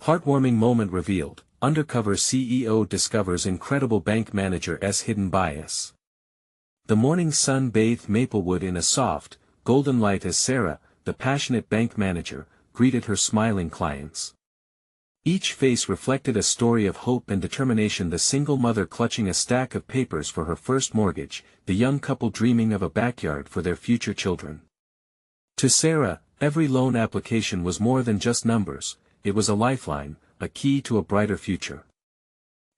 Heartwarming moment revealed, Undercover CEO discovers incredible bank manager's hidden bias. The morning sun bathed Maplewood in a soft, golden light as Sarah, the passionate bank manager, greeted her smiling clients. Each face reflected a story of hope and determination: the single mother clutching a stack of papers for her first mortgage, the young couple dreaming of a backyard for their future children. To Sarah, every loan application was more than just numbers, it was a lifeline, a key to a brighter future.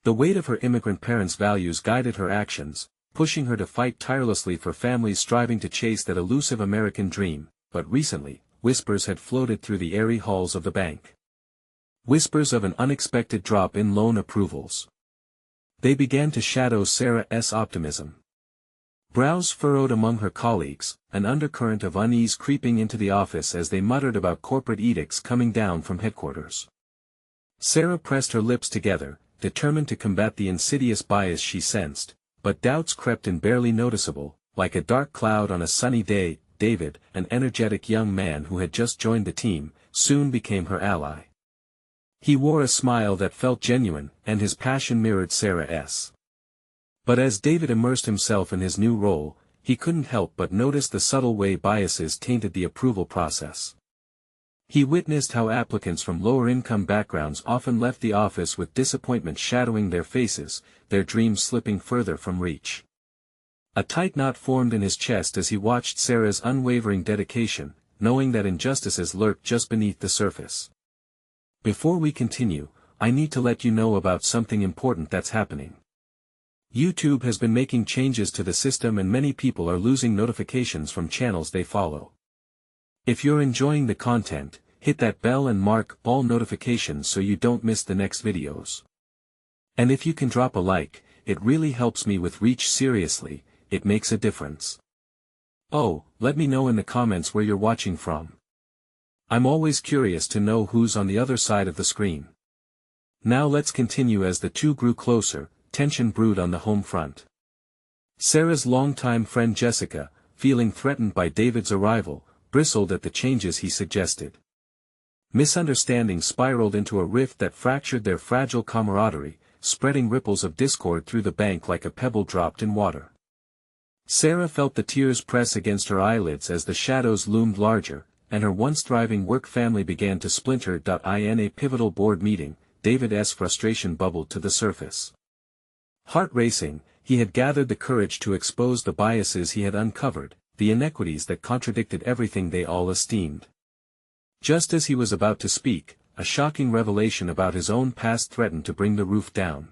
The weight of her immigrant parents' values guided her actions, pushing her to fight tirelessly for families striving to chase that elusive American dream. But recently, whispers had floated through the airy halls of the bank. Whispers of an unexpected drop in loan approvals. They began to shadow Sarah's optimism. Brows furrowed among her colleagues, an undercurrent of unease creeping into the office as they muttered about corporate edicts coming down from headquarters. Sarah pressed her lips together, determined to combat the insidious bias she sensed, but doubts crept in barely noticeable, like a dark cloud on a sunny day. David, an energetic young man who had just joined the team, soon became her ally. He wore a smile that felt genuine, and his passion mirrored Sarah's. But as David immersed himself in his new role, he couldn't help but notice the subtle way biases tainted the approval process. He witnessed how applicants from lower-income backgrounds often left the office with disappointment shadowing their faces, their dreams slipping further from reach. A tight knot formed in his chest as he watched Sarah's unwavering dedication, knowing that injustices lurked just beneath the surface. Before we continue, I need to let you know about something important that's happening. YouTube has been making changes to the system and many people are losing notifications from channels they follow. If you're enjoying the content, hit that bell and mark all notifications so you don't miss the next videos. And if you can drop a like, it really helps me with reach. Seriously, it makes a difference. Oh, let me know in the comments where you're watching from. I'm always curious to know who's on the other side of the screen. Now let's continue. As the two grew closer, tension brewed on the home front. Sarah's longtime friend Jessica, feeling threatened by David's arrival, bristled at the changes he suggested. Misunderstandings spiraled into a rift that fractured their fragile camaraderie, spreading ripples of discord through the bank like a pebble dropped in water. Sarah felt the tears press against her eyelids as the shadows loomed larger, and her once thriving work family began to splinter. In a pivotal board meeting, David's frustration bubbled to the surface. Heart racing, he had gathered the courage to expose the biases he had uncovered, the inequities that contradicted everything they all esteemed. Just as he was about to speak, a shocking revelation about his own past threatened to bring the roof down.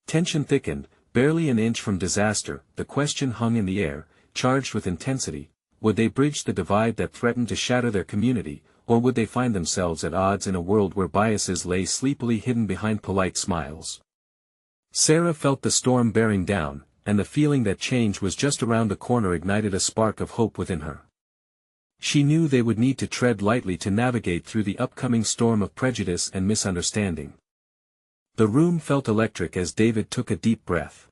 Tension thickened, barely an inch from disaster. The question hung in the air, charged with intensity: would they bridge the divide that threatened to shatter their community, or would they find themselves at odds in a world where biases lay sleepily hidden behind polite smiles? Sarah felt the storm bearing down, and the feeling that change was just around the corner ignited a spark of hope within her. She knew they would need to tread lightly to navigate through the upcoming storm of prejudice and misunderstanding. The room felt electric as David took a deep breath.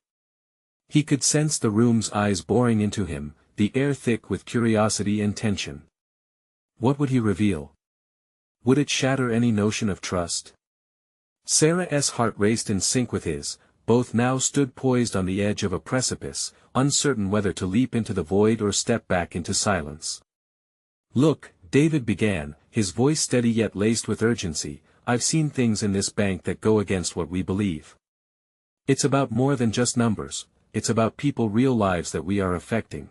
He could sense the room's eyes boring into him, the air thick with curiosity and tension. What would he reveal? Would it shatter any notion of trust? Sarah's heart raced in sync with his. Both now stood poised on the edge of a precipice, uncertain whether to leap into the void or step back into silence. Look, David began, his voice steady yet laced with urgency, I've seen things in this bank that go against what we believe. It's about more than just numbers, it's about people, real lives that we are affecting.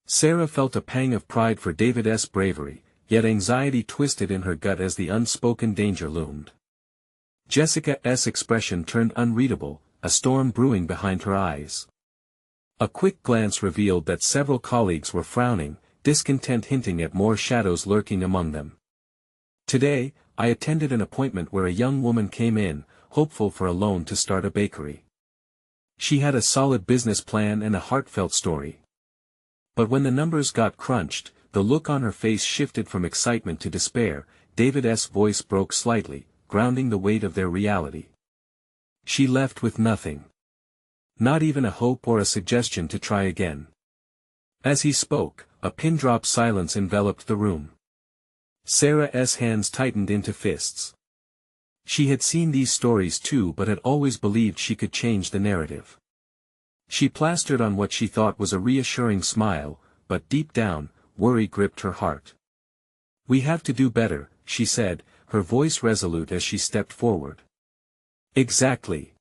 Sarah felt a pang of pride for David's bravery, yet anxiety twisted in her gut as the unspoken danger loomed. Jessica's expression turned unreadable, a storm brewing behind her eyes. A quick glance revealed that several colleagues were frowning, discontent hinting at more shadows lurking among them. Today, I attended an appointment where a young woman came in, hopeful for a loan to start a bakery. She had a solid business plan and a heartfelt story. But when the numbers got crunched, the look on her face shifted from excitement to despair. David's voice broke slightly, grounding the weight of their reality. She left with nothing. Not even a hope or a suggestion to try again. As he spoke, a pin-drop silence enveloped the room. Sarah's hands tightened into fists. She had seen these stories too but had always believed she could change the narrative. She plastered on what she thought was a reassuring smile, but deep down, worry gripped her heart. "We have to do better," she said, her voice resolute as she stepped forward. "Exactly."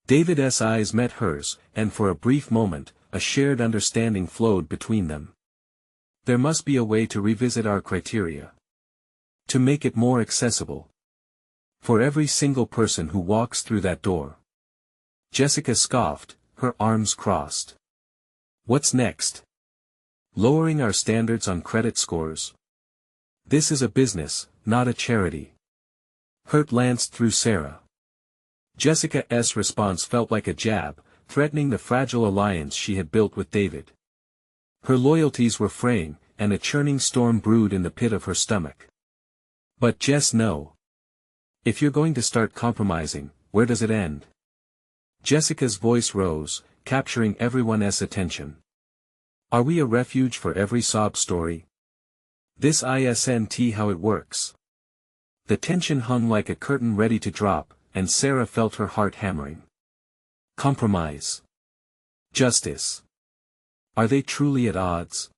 David's eyes met hers, and for a brief moment, a shared understanding flowed between them. There must be a way to revisit our criteria. To make it more accessible. For every single person who walks through that door. Jessica scoffed, her arms crossed. "What's next? Lowering our standards on credit scores? This is a business, not a charity." Hurt lanced through Sarah. Jessica's response felt like a jab, threatening the fragile alliance she had built with David. Her loyalties were fraying, and a churning storm brewed in the pit of her stomach. "But Jess, no. If you're going to start compromising, where does it end?" Jessica's voice rose, capturing everyone's attention. "Are we a refuge for every sob story? This isn't how it works." The tension hung like a curtain ready to drop, and Sarah felt her heart hammering. Compromise. Justice. Are they truly at odds?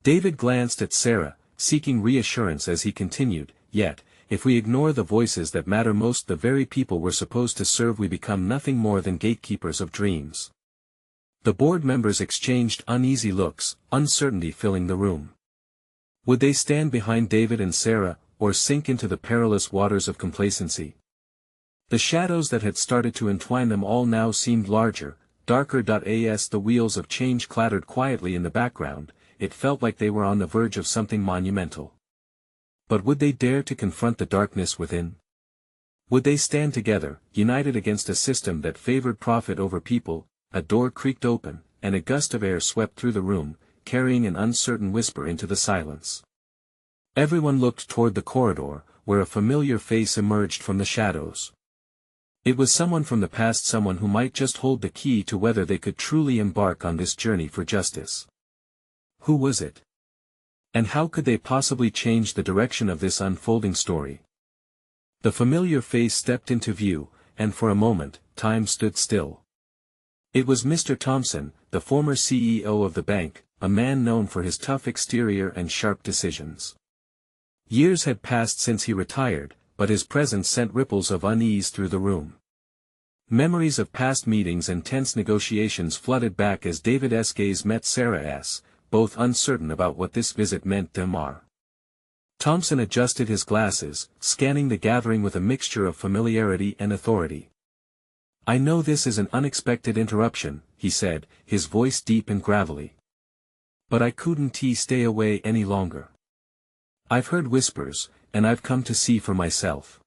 David glanced at Sarah, seeking reassurance as he continued, "Yet, if we ignore the voices that matter most, the very people we're supposed to serve, we become nothing more than gatekeepers of dreams." The board members exchanged uneasy looks, uncertainty filling the room. Would they stand behind David and Sarah, or sink into the perilous waters of complacency? The shadows that had started to entwine them all now seemed larger, darker. As the wheels of change clattered quietly in the background, it felt like they were on the verge of something monumental. But would they dare to confront the darkness within? Would they stand together, united against a system that favored profit over people? A door creaked open, and a gust of air swept through the room, carrying an uncertain whisper into the silence. Everyone looked toward the corridor, where a familiar face emerged from the shadows. It was someone from the past, someone who might just hold the key to whether they could truly embark on this journey for justice. Who was it? And how could they possibly change the direction of this unfolding story? The familiar face stepped into view, and for a moment, time stood still. It was Mr. Thompson, the former CEO of the bank, a man known for his tough exterior and sharp decisions. Years had passed since he retired, but his presence sent ripples of unease through the room. Memories of past meetings and tense negotiations flooded back as David's gaze met Sarah's, both uncertain about what this visit meant. Thompson adjusted his glasses, scanning the gathering with a mixture of familiarity and authority. "I know this is an unexpected interruption," he said, his voice deep and gravelly. "But I couldn't stay away any longer. I've heard whispers, and I've come to see for myself."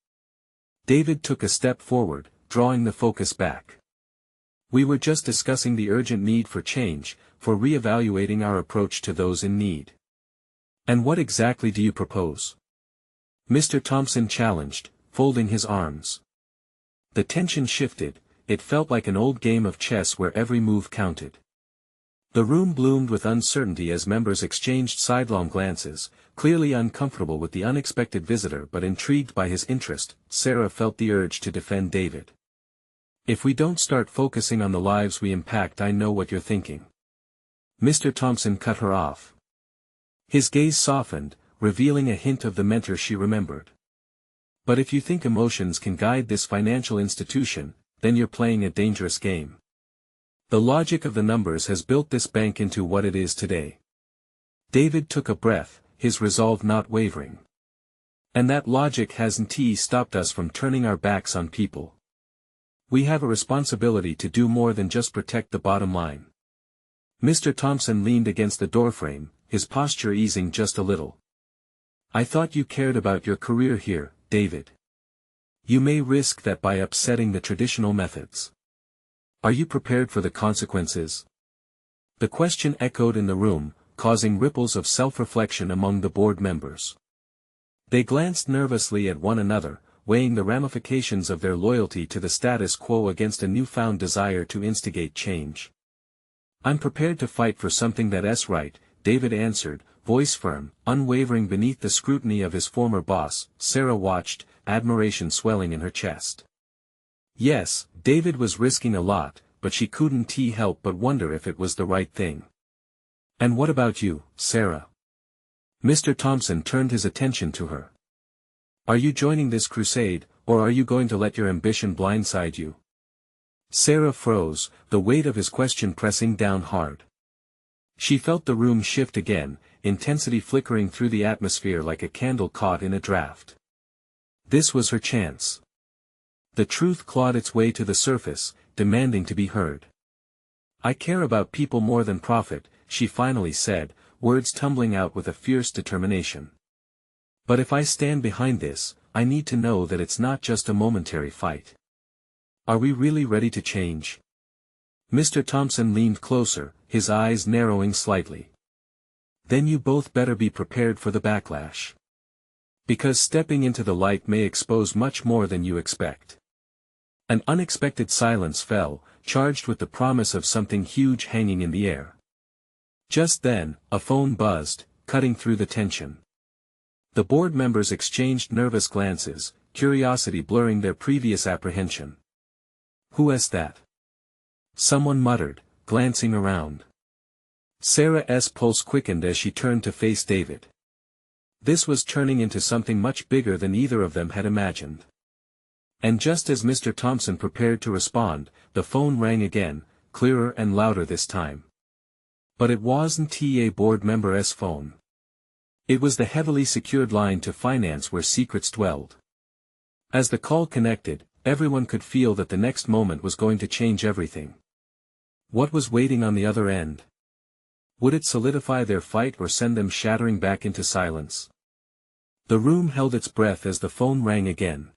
David took a step forward, drawing the focus back. "We were just discussing the urgent need for change, for re-evaluating our approach to those in need." "And what exactly do you propose?" Mr. Thompson challenged, folding his arms. The tension shifted. It felt like an old game of chess where every move counted. The room bloomed with uncertainty as members exchanged sidelong glances, clearly uncomfortable with the unexpected visitor but intrigued by his interest. Sarah felt the urge to defend David. "If we don't start focusing on the lives we impact, I know what you're thinking." Mr. Thompson cut her off. His gaze softened, revealing a hint of the mentor she remembered. "But if you think emotions can guide this financial institution, then you're playing a dangerous game. The logic of the numbers has built this bank into what it is today." David took a breath, his resolve not wavering. "And that logic hasn't stopped us from turning our backs on people. We have a responsibility to do more than just protect the bottom line." Mr. Thompson leaned against the doorframe, his posture easing just a little. "I thought you cared about your career here, David. You may risk that by upsetting the traditional methods. Are you prepared for the consequences?" The question echoed in the room, causing ripples of self-reflection among the board members. They glanced nervously at one another, weighing the ramifications of their loyalty to the status quo against a newfound desire to instigate change. "I'm prepared to fight for something that's right," David answered, voice firm, unwavering beneath the scrutiny of his former boss. Sarah watched, admiration swelling in her chest. Yes, David was risking a lot, but she couldn't help but wonder if it was the right thing. "And what about you, Sarah?" Mr. Thompson turned his attention to her. "Are you joining this crusade, or are you going to let your ambition blindside you?" Sarah froze, the weight of his question pressing down hard. She felt the room shift again, intensity flickering through the atmosphere like a candle caught in a draft. This was her chance. The truth clawed its way to the surface, demanding to be heard. "I care about people more than profit," she finally said, words tumbling out with a fierce determination. "But if I stand behind this, I need to know that it's not just a momentary fight. Are we really ready to change?" Mr. Thompson leaned closer, his eyes narrowing slightly. "Then you both better be prepared for the backlash. Because stepping into the light may expose much more than you expect." An unexpected silence fell, charged with the promise of something huge hanging in the air. Just then, a phone buzzed, cutting through the tension. The board members exchanged nervous glances, curiosity blurring their previous apprehension. "Who is that?" someone muttered, glancing around. Sarah's pulse quickened as she turned to face David. This was turning into something much bigger than either of them had imagined. And just as Mr. Thompson prepared to respond, the phone rang again, clearer and louder this time. But it wasn't a board member's phone. It was the heavily secured line to finance where secrets dwelled. As the call connected, everyone could feel that the next moment was going to change everything. What was waiting on the other end? Would it solidify their fight or send them shattering back into silence? The room held its breath as the phone rang again.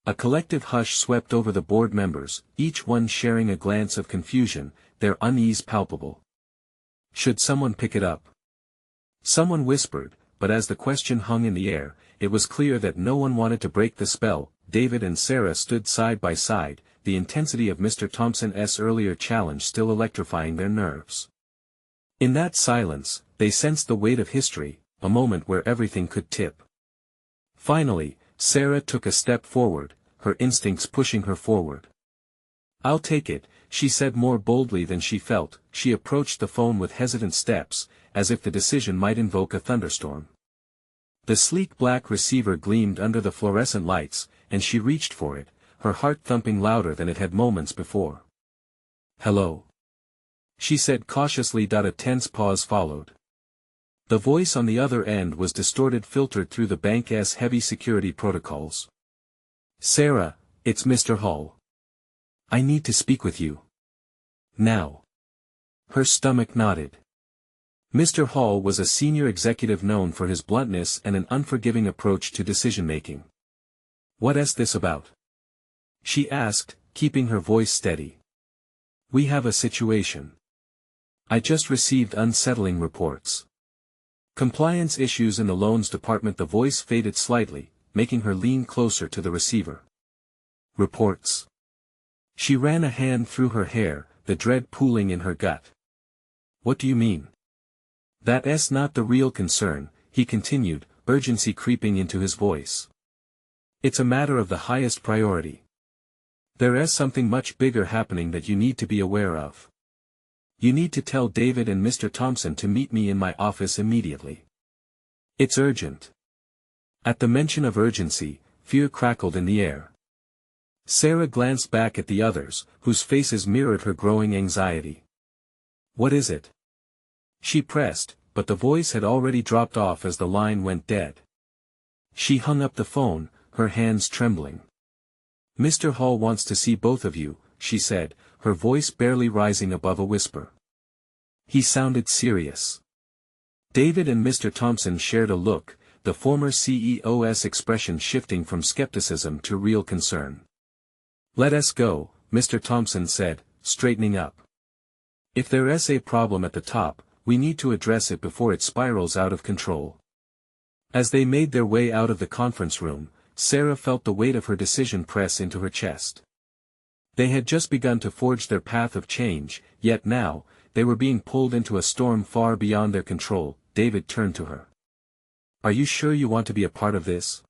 A collective hush swept over the board members, each one sharing a glance of confusion, their unease palpable. Should someone pick it up? Someone whispered, but as the question hung in the air, it was clear that no one wanted to break the spell. David and Sarah stood side by side, the intensity of Mr. Thompson's earlier challenge still electrifying their nerves. In that silence, they sensed the weight of history, a moment where everything could tip. Finally, Sarah took a step forward, her instincts pushing her forward. "I'll take it," she said more boldly than she felt. She approached the phone with hesitant steps, as if the decision might invoke a thunderstorm. The sleek black receiver gleamed under the fluorescent lights, and she reached for it, her heart thumping louder than it had moments before. "Hello," she said cautiously. A tense pause followed. The voice on the other end was distorted, filtered through the bank's heavy security protocols. "Sarah, it's Mr. Hall. I need to speak with you. Now." Her stomach knotted. Mr. Hall was a senior executive known for his bluntness and an unforgiving approach to decision-making. "What's this about?" she asked, keeping her voice steady. "We have a situation. I just received unsettling reports. Compliance issues in the loans department." The voice faded slightly, making her lean closer to the receiver. "Reports?" She ran a hand through her hair, the dread pooling in her gut. "What do you mean?" "That's not the real concern," he continued, urgency creeping into his voice. "It's a matter of the highest priority. There is something much bigger happening that you need to be aware of. You need to tell David and Mr. Thompson to meet me in my office immediately. It's urgent." At the mention of urgency, fear crackled in the air. Sarah glanced back at the others, whose faces mirrored her growing anxiety. "What is it?" she pressed, but the voice had already dropped off as the line went dead. She hung up the phone, her hands trembling. "Mr. Hall wants to see both of you," she said, her voice barely rising above a whisper. He sounded serious. David and Mr. Thompson shared a look, the former CEO's expression shifting from skepticism to real concern. "Let us go," Mr. Thompson said, straightening up. "If there is a problem at the top, we need to address it before it spirals out of control." As they made their way out of the conference room, Sarah felt the weight of her decision press into her chest. They had just begun to forge their path of change, yet now, they were being pulled into a storm far beyond their control. David turned to her. "Are you sure you want to be a part of this?"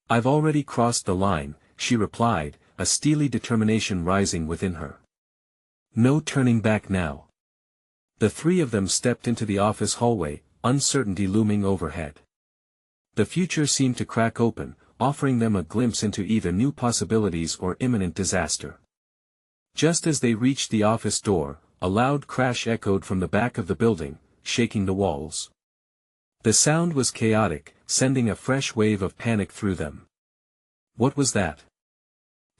"I've already crossed the line," she replied, a steely determination rising within her. No turning back now. The three of them stepped into the office hallway, uncertainty looming overhead. The future seemed to crack open, offering them a glimpse into either new possibilities or imminent disaster. Just as they reached the office door, a loud crash echoed from the back of the building, shaking the walls. The sound was chaotic, sending a fresh wave of panic through them. "What was that?"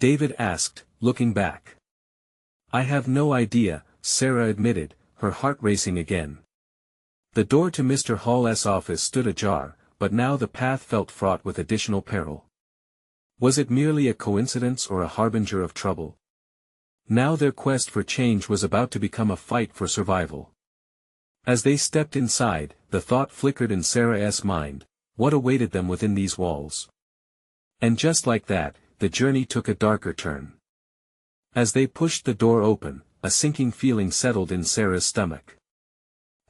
David asked, looking back. "I have no idea," Sarah admitted, her heart racing again. The door to Mr. Hall's office stood ajar, but now the path felt fraught with additional peril. Was it merely a coincidence or a harbinger of trouble? Now their quest for change was about to become a fight for survival. As they stepped inside, the thought flickered in Sarah's mind, what awaited them within these walls? And just like that, the journey took a darker turn. As they pushed the door open, a sinking feeling settled in Sarah's stomach.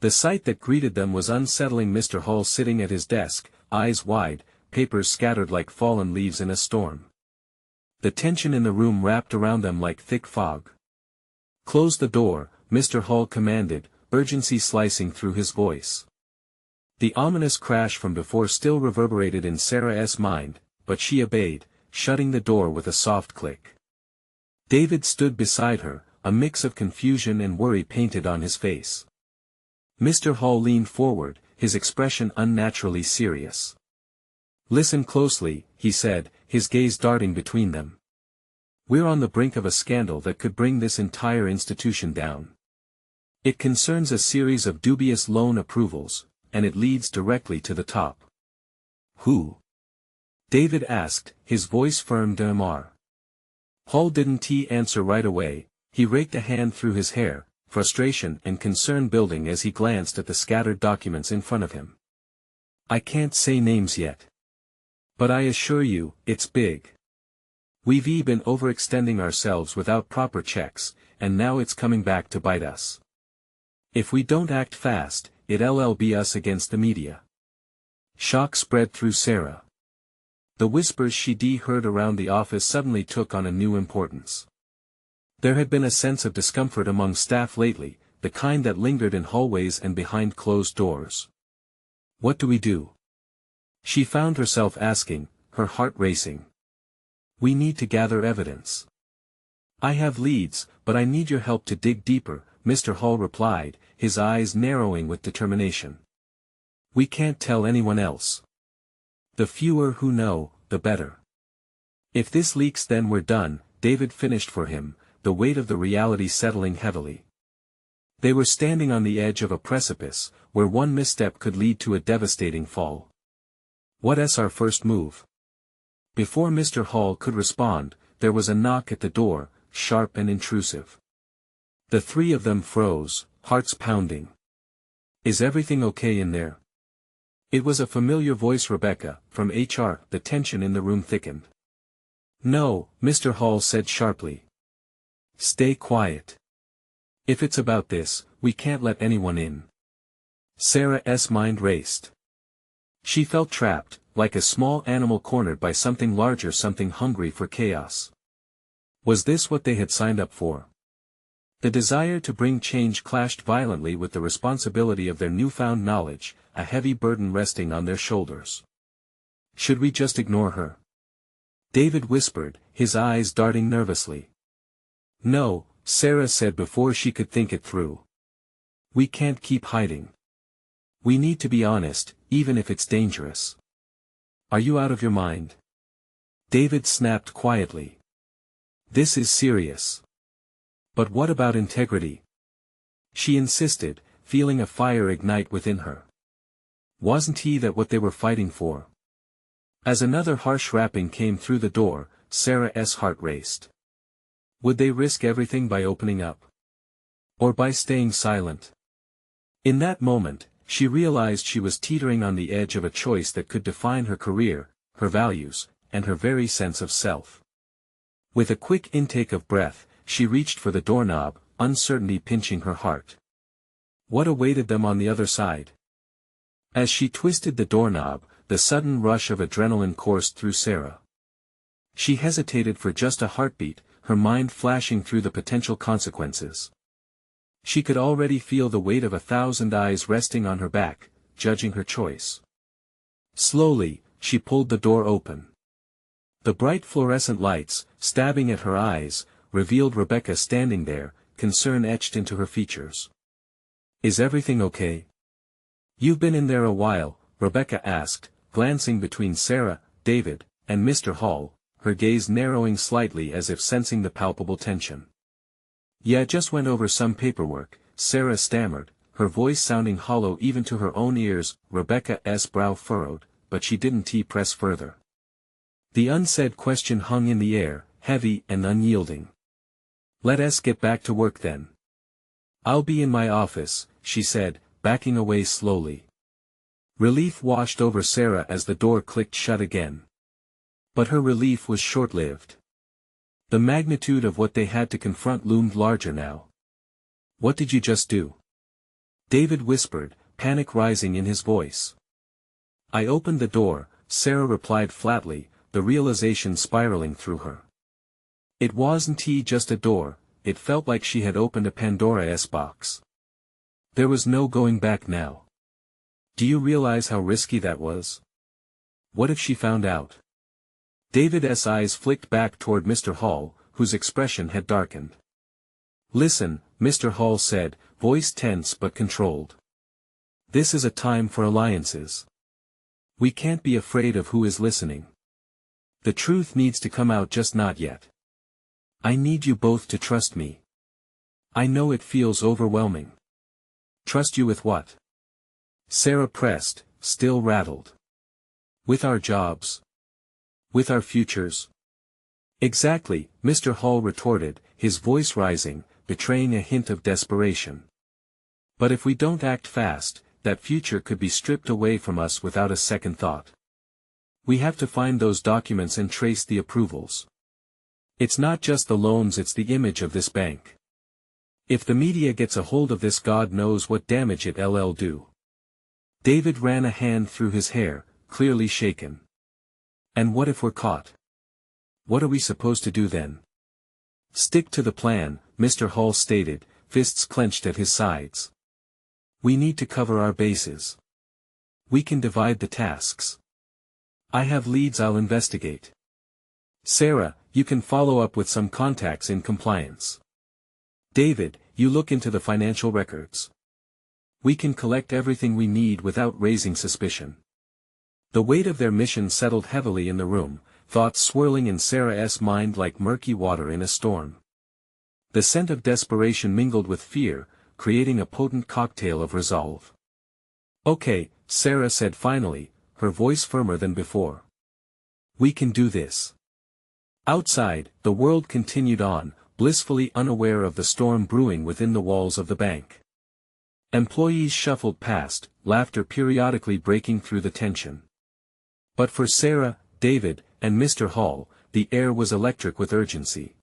The sight that greeted them was unsettling. Mr. Hall sitting at his desk, eyes wide, papers scattered like fallen leaves in a storm. The tension in the room wrapped around them like thick fog. "Close the door," Mr. Hall commanded, urgency slicing through his voice. The ominous crash from before still reverberated in Sarah's mind, but she obeyed, shutting the door with a soft click. David stood beside her, a mix of confusion and worry painted on his face. Mr. Hall leaned forward, his expression unnaturally serious. "Listen closely," he said, his gaze darting between them. "We're on the brink of a scandal that could bring this entire institution down. It concerns a series of dubious loan approvals, and it leads directly to the top." "Who?" David asked, his voice firm. "Demar." Hall didn't answer right away. He raked a hand through his hair, frustration and concern building as he glanced at the scattered documents in front of him. "I can't say names yet. But I assure you, it's big. We've been overextending ourselves without proper checks, and now it's coming back to bite us. If we don't act fast, it'll be us against the media." Shock spread through Sarah. The whispers she'd heard around the office suddenly took on a new importance. There had been a sense of discomfort among staff lately, the kind that lingered in hallways and behind closed doors. "What do we do?" she found herself asking, her heart racing. "We need to gather evidence." "I have leads, but I need your help to dig deeper," Mr. Hall replied, his eyes narrowing with determination. "We can't tell anyone else. The fewer who know, the better. If this leaks then we're done," David finished for him, the weight of the reality settling heavily. They were standing on the edge of a precipice, where one misstep could lead to a devastating fall. "What's our first move?" Before Mr. Hall could respond, there was a knock at the door, sharp and intrusive. The three of them froze, hearts pounding. "Is everything okay in there?" It was a familiar voice. "Rebecca, from HR." The tension in the room thickened. "No," Mr. Hall said sharply. "Stay quiet. If it's about this, we can't let anyone in." Sarah's mind raced. She felt trapped, like a small animal cornered by something larger, something hungry for chaos. Was this what they had signed up for? The desire to bring change clashed violently with the responsibility of their newfound knowledge, a heavy burden resting on their shoulders. "Should we just ignore her?" David whispered, his eyes darting nervously. "No," Sarah said before she could think it through. "We can't keep hiding. We need to be honest, even if it's dangerous." "Are you out of your mind?" David snapped quietly. "This is serious." "But what about integrity?" she insisted, feeling a fire ignite within her. Wasn't that what they were fighting for? As another harsh rapping came through the door, Sarah's heart raced. Would they risk everything by opening up? Or by staying silent? In that moment, she realized she was teetering on the edge of a choice that could define her career, her values, and her very sense of self. With a quick intake of breath, she reached for the doorknob, uncertainty pinching her heart. What awaited them on the other side? As she twisted the doorknob, the sudden rush of adrenaline coursed through Sarah. She hesitated for just a heartbeat, her mind flashing through the potential consequences. She could already feel the weight of 1,000 eyes resting on her back, judging her choice. Slowly, she pulled the door open. The bright fluorescent lights, stabbing at her eyes, revealed Rebecca standing there, concern etched into her features. "Is everything okay?" "You've been in there a while," Rebecca asked, glancing between Sarah, David, and Mr. Hall, her gaze narrowing slightly as if sensing the palpable tension. "Yeah, just went over some paperwork," Sarah stammered, her voice sounding hollow even to her own ears. Rebecca's brow furrowed, but she didn't press further. The unsaid question hung in the air, heavy and unyielding. "Let us get back to work then." "I'll be in my office," she said, backing away slowly. Relief washed over Sarah as the door clicked shut again. But her relief was short-lived. The magnitude of what they had to confront loomed larger now. "What did you just do?" David whispered, panic rising in his voice. "I opened the door," Sarah replied flatly, the realization spiraling through her. It wasn't just a door, it felt like she had opened a Pandora's box. There was no going back now. "Do you realize how risky that was? What if she found out?" David's eyes flicked back toward Mr. Hall, whose expression had darkened. "Listen," Mr. Hall said, voice tense but controlled. "This is a time for alliances. We can't be afraid of who is listening. The truth needs to come out, just not yet. I need you both to trust me. I know it feels overwhelming." "Trust you with what?" Sarah pressed, still rattled. "With our jobs. With our futures." "Exactly," Mr. Hall retorted, his voice rising, betraying a hint of desperation. "But if we don't act fast, that future could be stripped away from us without a second thought. We have to find those documents and trace the approvals. It's not just the loans, it's the image of this bank. If the media gets a hold of this, God knows what damage it'll do." David ran a hand through his hair, clearly shaken. "And what if we're caught? What are we supposed to do then?" "Stick to the plan," Mr. Hall stated, fists clenched at his sides. "We need to cover our bases. We can divide the tasks. I have leads I'll investigate. Sarah, you can follow up with some contacts in compliance. David, you look into the financial records. We can collect everything we need without raising suspicion." The weight of their mission settled heavily in the room, thoughts swirling in Sarah's mind like murky water in a storm. The scent of desperation mingled with fear, creating a potent cocktail of resolve. "Okay," Sarah said finally, her voice firmer than before. "We can do this." Outside, the world continued on, blissfully unaware of the storm brewing within the walls of the bank. Employees shuffled past, laughter periodically breaking through the tension. But for Sarah, David, and Mr. Hall, the air was electric with urgency.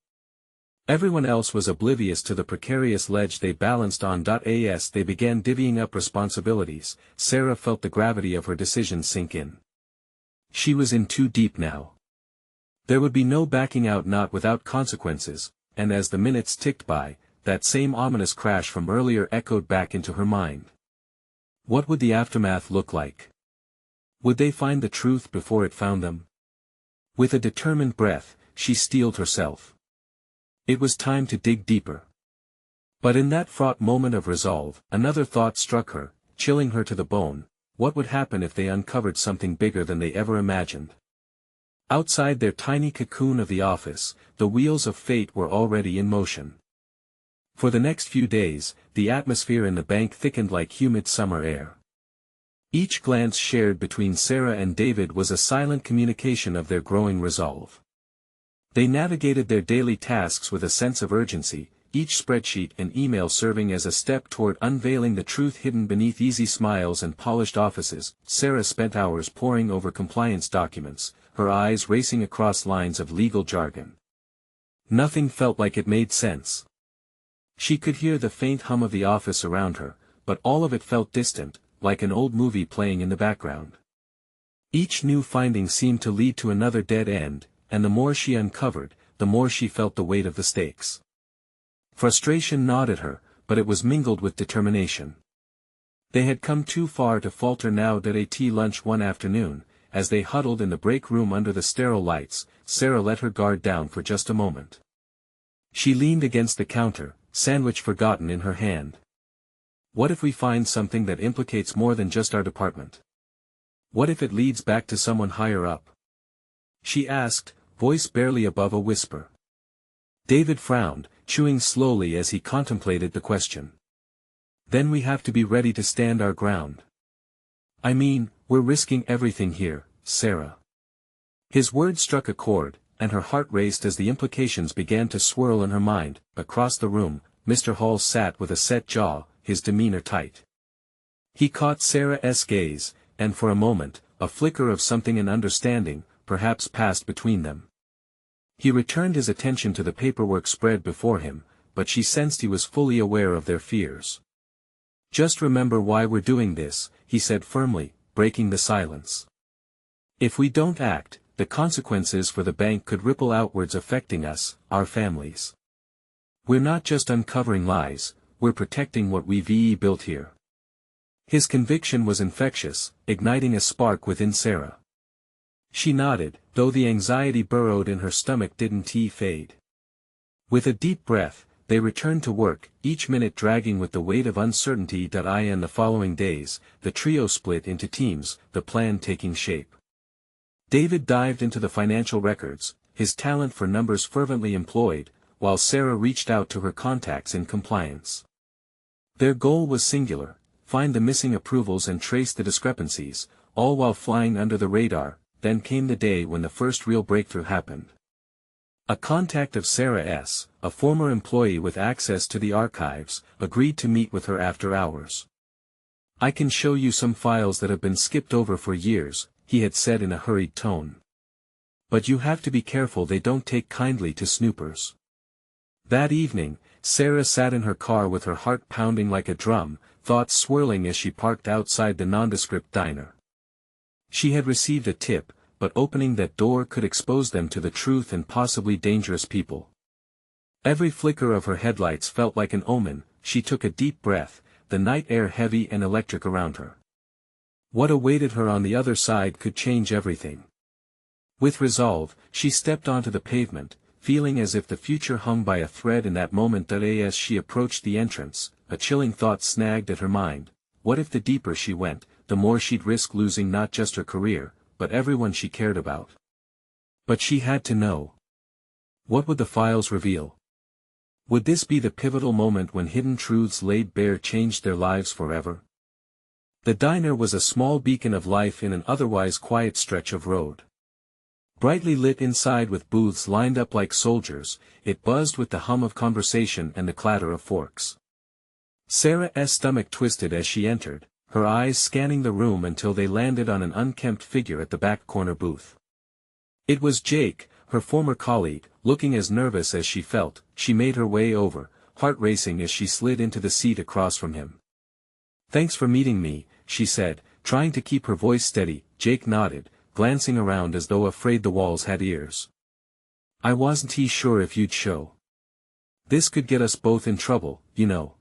Everyone else was oblivious to the precarious ledge they balanced on. As they began divvying up responsibilities, Sarah felt the gravity of her decision sink in. She was in too deep now. There would be no backing out, not without consequences, and as the minutes ticked by, that same ominous crash from earlier echoed back into her mind. What would the aftermath look like? Would they find the truth before it found them? With a determined breath, she steeled herself. It was time to dig deeper. But in that fraught moment of resolve, another thought struck her, chilling her to the bone. What would happen if they uncovered something bigger than they ever imagined? Outside their tiny cocoon of the office, the wheels of fate were already in motion. For the next few days, the atmosphere in the bank thickened like humid summer air. Each glance shared between Sarah and David was a silent communication of their growing resolve. They navigated their daily tasks with a sense of urgency, each spreadsheet and email serving as a step toward unveiling the truth hidden beneath easy smiles and polished offices. Sarah spent hours poring over compliance documents, her eyes racing across lines of legal jargon. Nothing felt like it made sense. She could hear the faint hum of the office around her, but all of it felt distant, like an old movie playing in the background. Each new finding seemed to lead to another dead end, and the more she uncovered, the more she felt the weight of the stakes. Frustration gnawed at her, but it was mingled with determination. They had come too far to falter now. At lunch one afternoon, as they huddled in the break room under the sterile lights, Sarah let her guard down for just a moment. She leaned against the counter, sandwich forgotten in her hand. What if we find something that implicates more than just our department? What if it leads back to someone higher up? She asked, voice barely above a whisper. David frowned, chewing slowly as he contemplated the question. Then we have to be ready to stand our ground. I mean, we're risking everything here, Sarah. His words struck a chord, and her heart raced as the implications began to swirl in her mind. Across the room, Mr. Hall sat with a set jaw, his demeanor tight. He caught Sarah's gaze, and for a moment, a flicker of something in understanding, perhaps passed between them. He returned his attention to the paperwork spread before him, but she sensed he was fully aware of their fears. Just remember why we're doing this, he said firmly, breaking the silence. If we don't act, the consequences for the bank could ripple outwards, affecting us, our families. We're not just uncovering lies, we're protecting what we've built here. His conviction was infectious, igniting a spark within Sarah. She nodded, though the anxiety burrowed in her stomach didn't fade. With a deep breath, they returned to work, each minute dragging with the weight of uncertainty. In the following days, the trio split into teams, the plan taking shape. David dived into the financial records, his talent for numbers fervently employed, while Sarah reached out to her contacts in compliance. Their goal was singular: find the missing approvals and trace the discrepancies, all while flying under the radar. Then came the day when the first real breakthrough happened. A contact of Sarah's, a former employee with access to the archives, agreed to meet with her after hours. I can show you some files that have been skipped over for years, he had said in a hurried tone. But you have to be careful they don't take kindly to snoopers. That evening, Sarah sat in her car with her heart pounding like a drum, thoughts swirling as she parked outside the nondescript diner. She had received a tip, but opening that door could expose them to the truth and possibly dangerous people. Every flicker of her headlights felt like an omen. She took a deep breath, the night air heavy and electric around her. What awaited her on the other side could change everything. With resolve, she stepped onto the pavement, feeling as if the future hung by a thread in that moment. As she approached the entrance, a chilling thought snagged at her mind. What if the deeper she went, the more she'd risk losing not just her career, but everyone she cared about? But she had to know. What would the files reveal? Would this be the pivotal moment when hidden truths laid bare changed their lives forever? The diner was a small beacon of life in an otherwise quiet stretch of road. Brightly lit inside with booths lined up like soldiers, it buzzed with the hum of conversation and the clatter of forks. Sarah's stomach twisted as she entered, her eyes scanning the room until they landed on an unkempt figure at the back corner booth. It was Jake, her former colleague, looking as nervous as she felt. She made her way over, heart racing as she slid into the seat across from him. "Thanks for meeting me," she said, trying to keep her voice steady. Jake nodded, glancing around as though afraid the walls had ears. "I wasn't sure if you'd show. This could get us both in trouble, you know."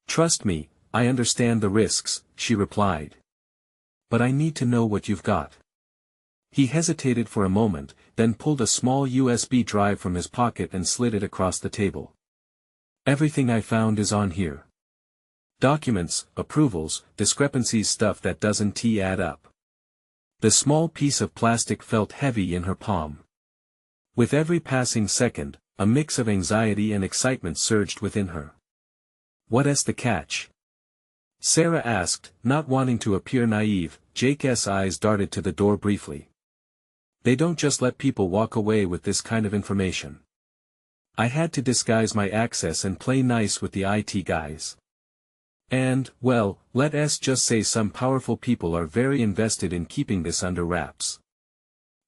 "Trust me, I understand the risks," she replied. "But I need to know what you've got." He hesitated for a moment, then pulled a small USB drive from his pocket and slid it across the table. "Everything I found is on here. Documents, approvals, discrepancies, stuff that doesn't add up." The small piece of plastic felt heavy in her palm. With every passing second, a mix of anxiety and excitement surged within her. "What's the catch?" Sarah asked, not wanting to appear naive. Jake's eyes darted to the door briefly. "They don't just let people walk away with this kind of information. I had to disguise my access and play nice with the IT guys. And, well, let's just say some powerful people are very invested in keeping this under wraps."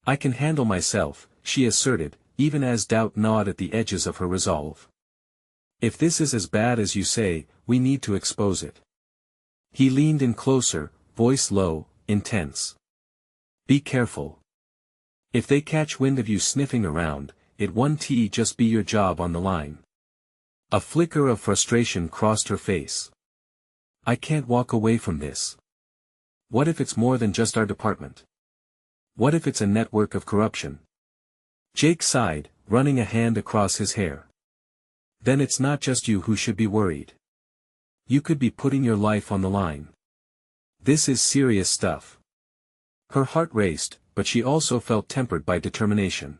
"I can handle myself," she asserted, even as doubt gnawed at the edges of her resolve. "If this is as bad as you say, we need to expose it." He leaned in closer, voice low, intense. Be careful. If they catch wind of you sniffing around, it won't just be your job on the line. A flicker of frustration crossed her face. I can't walk away from this. What if it's more than just our department? What if it's a network of corruption? Jake sighed, running a hand across his hair. Then it's not just you who should be worried. You could be putting your life on the line. This is serious stuff. Her heart raced, but she also felt tempered by determination.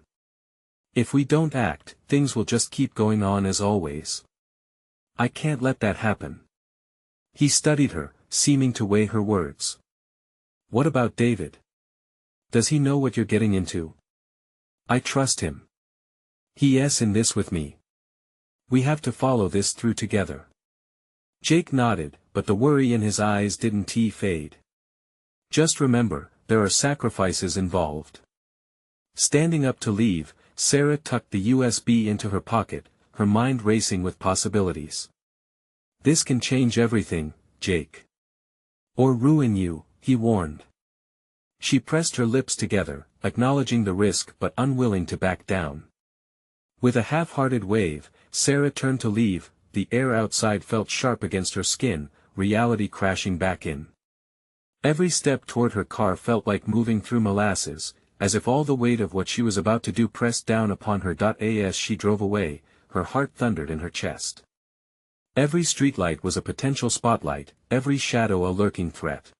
If we don't act, things will just keep going on as always. I can't let that happen. He studied her, seeming to weigh her words. What about David? Does he know what you're getting into? I trust him. He's in this with me. We have to follow this through together. Jake nodded, but the worry in his eyes didn't fade. Just remember, there are sacrifices involved. Standing up to leave, Sarah tucked the USB into her pocket, her mind racing with possibilities. This can change everything, Jake. Or ruin you, he warned. She pressed her lips together, acknowledging the risk but unwilling to back down. With a half-hearted wave, Sarah turned to leave. The air outside felt sharp against her skin, reality crashing back in. Every step toward her car felt like moving through molasses, as if all the weight of what she was about to do pressed down upon her. As she drove away, her heart thundered in her chest. Every streetlight was a potential spotlight, every shadow a lurking threat.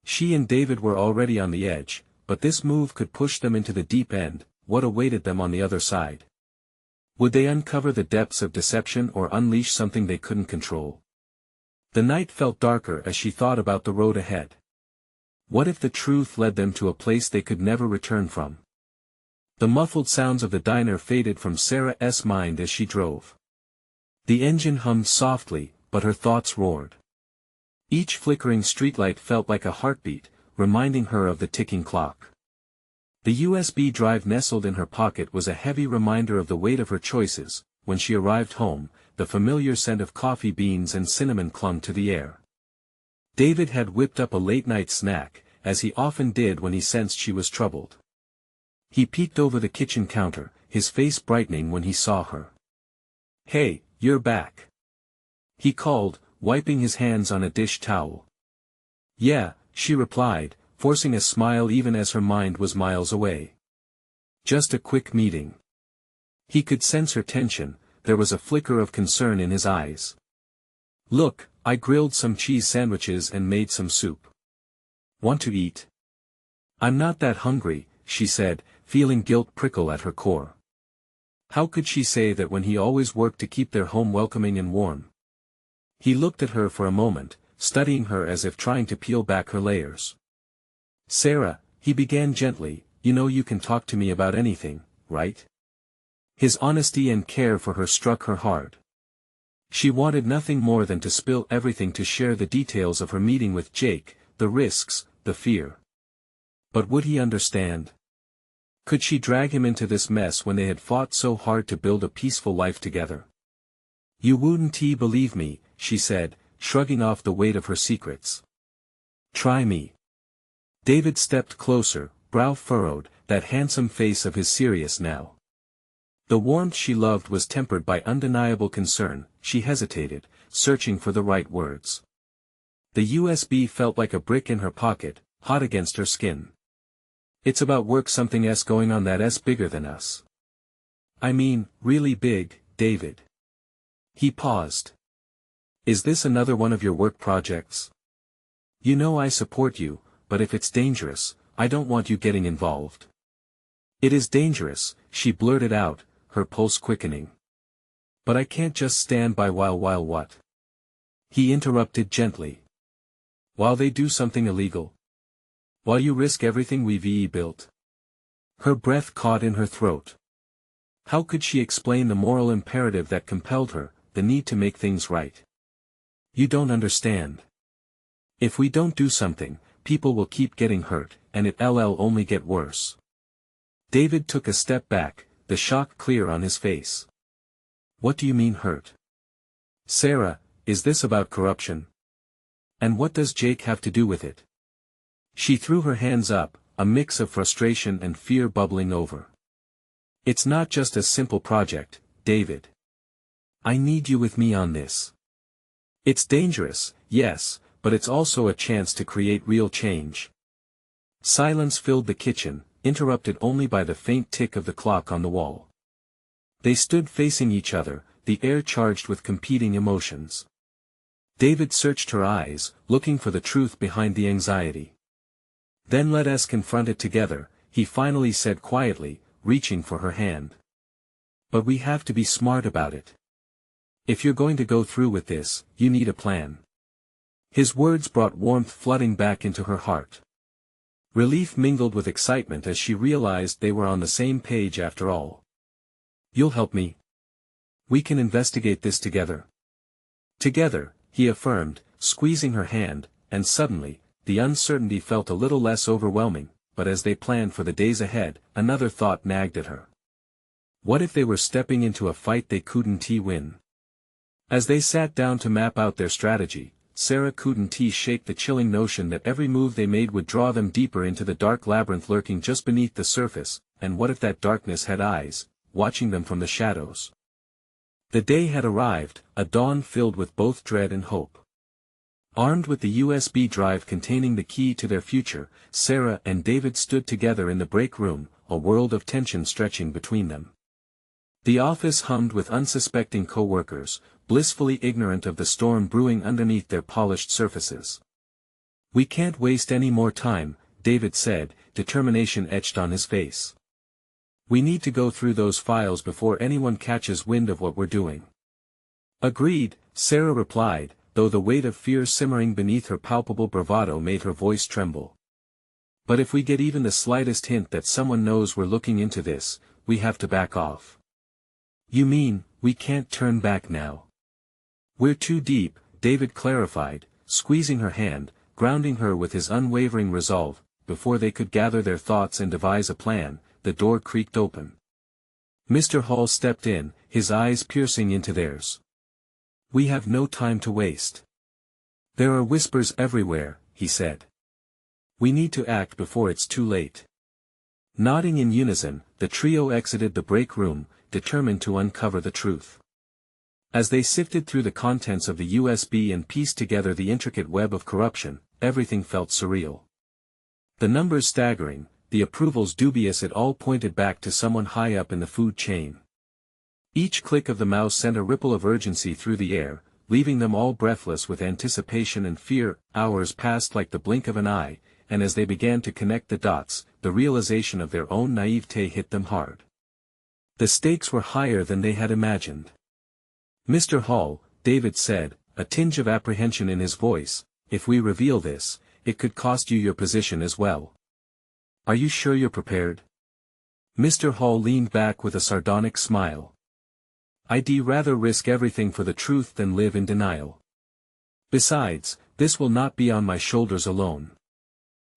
She and David were already on the edge, but this move could push them into the deep end. What awaited them on the other side? Would they uncover the depths of deception or unleash something they couldn't control? The night felt darker as she thought about the road ahead. What if the truth led them to a place they could never return from? The muffled sounds of the diner faded from Sarah's mind as she drove. The engine hummed softly, but her thoughts roared. Each flickering streetlight felt like a heartbeat, reminding her of the ticking clock. The USB drive nestled in her pocket was a heavy reminder of the weight of her choices. When she arrived home, the familiar scent of coffee beans and cinnamon clung to the air. David had whipped up a late-night snack, as he often did when he sensed she was troubled. He peeked over the kitchen counter, his face brightening when he saw her. Hey, you're back. He called, wiping his hands on a dish towel. Yeah, she replied, forcing a smile even as her mind was miles away. Just a quick meeting. He could sense her tension, there was a flicker of concern in his eyes. Look, I grilled some cheese sandwiches and made some soup. Want to eat? I'm not that hungry, she said, feeling guilt prickle at her core. How could she say that when he always worked to keep their home welcoming and warm? He looked at her for a moment, studying her as if trying to peel back her layers. Sarah, he began gently, you know you can talk to me about anything, right? His honesty and care for her struck her hard. She wanted nothing more than to spill everything, to share the details of her meeting with Jake, the risks, the fear. But would he understand? Could she drag him into this mess when they had fought so hard to build a peaceful life together? You wouldn't believe me, she said, shrugging off the weight of her secrets. Try me. David stepped closer, brow furrowed, that handsome face of his serious now. The warmth she loved was tempered by undeniable concern. She hesitated, searching for the right words. The USB felt like a brick in her pocket, hot against her skin. It's about work, something's going on that's bigger than us. I mean, really big, David. He paused. Is this another one of your work projects? You know I support you, but if it's dangerous, I don't want you getting involved. It is dangerous, she blurted out, her pulse quickening. But I can't just stand by while what? He interrupted gently. While they do something illegal? While you risk everything we've built? Her breath caught in her throat. How could she explain the moral imperative that compelled her, the need to make things right? You don't understand. If we don't do something, people will keep getting hurt, and it'll only get worse. David took a step back, the shock clear on his face. What do you mean hurt? Sarah, is this about corruption? And what does Jake have to do with it? She threw her hands up, a mix of frustration and fear bubbling over. "It's not just a simple project, David. I need you with me on this. It's dangerous, yes, but it's also a chance to create real change." Silence filled the kitchen, interrupted only by the faint tick of the clock on the wall. They stood facing each other, the air charged with competing emotions. David searched her eyes, looking for the truth behind the anxiety. "Then let us confront it together," he finally said quietly, reaching for her hand. "But we have to be smart about it. If you're going to go through with this, you need a plan." His words brought warmth flooding back into her heart. Relief mingled with excitement as she realized they were on the same page after all. "You'll help me? We can investigate this together." "Together," he affirmed, squeezing her hand, and suddenly, the uncertainty felt a little less overwhelming, but as they planned for the days ahead, another thought nagged at her. What if they were stepping into a fight they couldn't win? As they sat down to map out their strategy, Sarah couldn't shake the chilling notion that every move they made would draw them deeper into the dark labyrinth lurking just beneath the surface, and what if that darkness had eyes, watching them from the shadows? The day had arrived, a dawn filled with both dread and hope. Armed with the USB drive containing the key to their future, Sarah and David stood together in the break room, a world of tension stretching between them. The office hummed with unsuspecting co-workers, blissfully ignorant of the storm brewing underneath their polished surfaces. "We can't waste any more time," David said, determination etched on his face. "We need to go through those files before anyone catches wind of what we're doing." "Agreed," Sarah replied, though the weight of fear simmering beneath her palpable bravado made her voice tremble. "But if we get even the slightest hint that someone knows we're looking into this, we have to back off." "You mean, we can't turn back now?" "We're too deep," David clarified, squeezing her hand, grounding her with his unwavering resolve. Before they could gather their thoughts and devise a plan, the door creaked open. Mr. Hall stepped in, his eyes piercing into theirs. "We have no time to waste. There are whispers everywhere," he said. "We need to act before it's too late." Nodding in unison, the trio exited the break room, determined to uncover the truth. As they sifted through the contents of the USB and pieced together the intricate web of corruption, everything felt surreal. The numbers staggering, the approvals dubious, it all pointed back to someone high up in the food chain. Each click of the mouse sent a ripple of urgency through the air, leaving them all breathless with anticipation and fear. Hours passed like the blink of an eye, and as they began to connect the dots, the realization of their own naivete hit them hard. The stakes were higher than they had imagined. "Mr. Hall," David said, a tinge of apprehension in his voice, "if we reveal this, it could cost you your position as well. Are you sure you're prepared?" Mr. Hall leaned back with a sardonic smile. "I'd rather risk everything for the truth than live in denial. Besides, this will not be on my shoulders alone."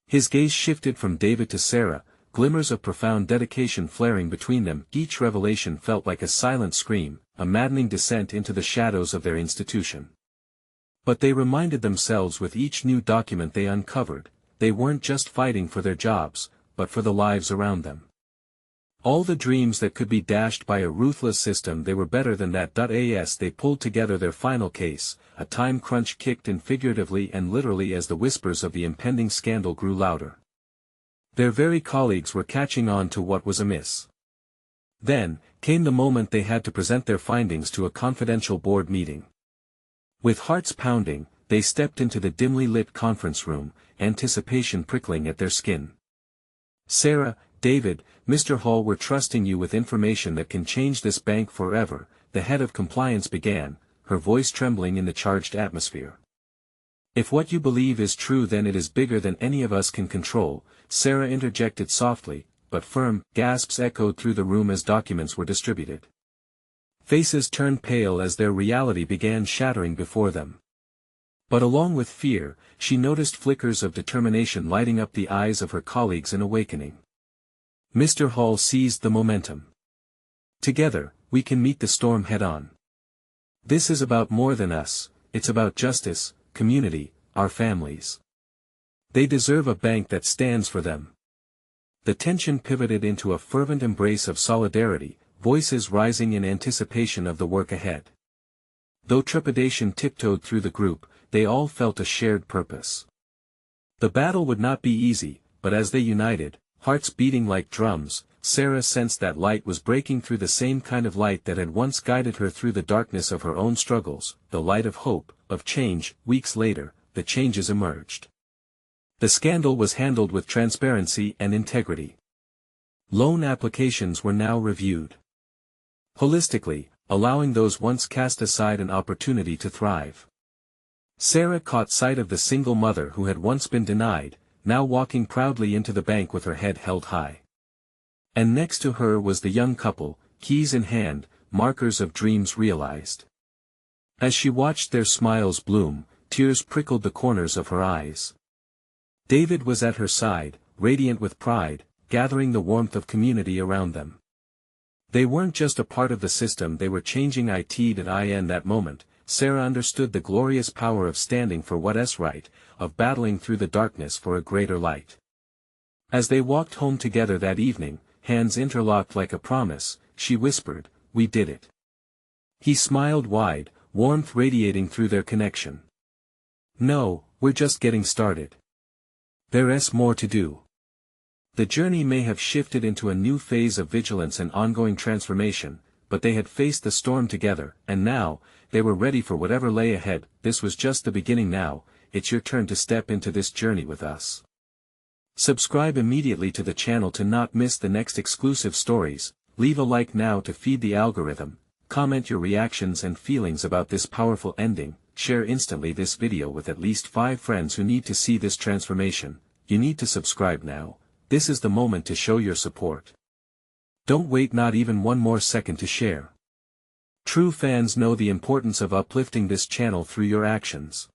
His gaze shifted from David to Sarah, glimmers of profound dedication flaring between them. Each revelation felt like a silent scream, a maddening descent into the shadows of their institution. But they reminded themselves with each new document they uncovered, they weren't just fighting for their jobs, but for the lives around them. All the dreams that could be dashed by a ruthless system, they were better than that. As they pulled together their final case, a time crunch kicked in figuratively and literally as the whispers of the impending scandal grew louder. Their very colleagues were catching on to what was amiss. Then, came the moment they had to present their findings to a confidential board meeting. With hearts pounding, they stepped into the dimly lit conference room, anticipation prickling at their skin. "Sarah, David, Mr. Hall, we're trusting you with information that can change this bank forever," the head of compliance began, her voice trembling in the charged atmosphere. "If what you believe is true, then it is bigger than any of us can control," Sarah interjected softly, but firm. Gasps echoed through the room as documents were distributed. Faces turned pale as their reality began shattering before them. But along with fear, she noticed flickers of determination lighting up the eyes of her colleagues in awakening. Mr. Hall seized the momentum. "Together, we can meet the storm head-on. This is about more than us, it's about justice, community, our families. They deserve a bank that stands for them." The tension pivoted into a fervent embrace of solidarity, voices rising in anticipation of the work ahead. Though trepidation tiptoed through the group, they all felt a shared purpose. The battle would not be easy, but as they united, hearts beating like drums, Sarah sensed that light was breaking through, the same kind of light that had once guided her through the darkness of her own struggles, the light of hope, of change. Weeks later, the changes emerged. The scandal was handled with transparency and integrity. Loan applications were now reviewed holistically, allowing those once cast aside an opportunity to thrive. Sarah caught sight of the single mother who had once been denied, now walking proudly into the bank with her head held high. And next to her was the young couple, keys in hand, markers of dreams realized. As she watched their smiles bloom, tears prickled the corners of her eyes. David was at her side, radiant with pride, gathering the warmth of community around them. They weren't just a part of the system, they were changing it. In that moment, Sarah understood the glorious power of standing for what's right, of battling through the darkness for a greater light. As they walked home together that evening, hands interlocked like a promise, she whispered, "We did it." He smiled wide, warmth radiating through their connection. "No, we're just getting started. There's more to do." The journey may have shifted into a new phase of vigilance and ongoing transformation, but they had faced the storm together, and now, they were ready for whatever lay ahead. This was just the beginning. Now, it's your turn to step into this journey with us. Subscribe immediately to the channel to not miss the next exclusive stories, leave a like now to feed the algorithm, comment your reactions and feelings about this powerful ending, share instantly this video with at least 5 friends who need to see this transformation. You need to subscribe now. This is the moment to show your support. Don't wait not even one more second to share. True fans know the importance of uplifting this channel through your actions.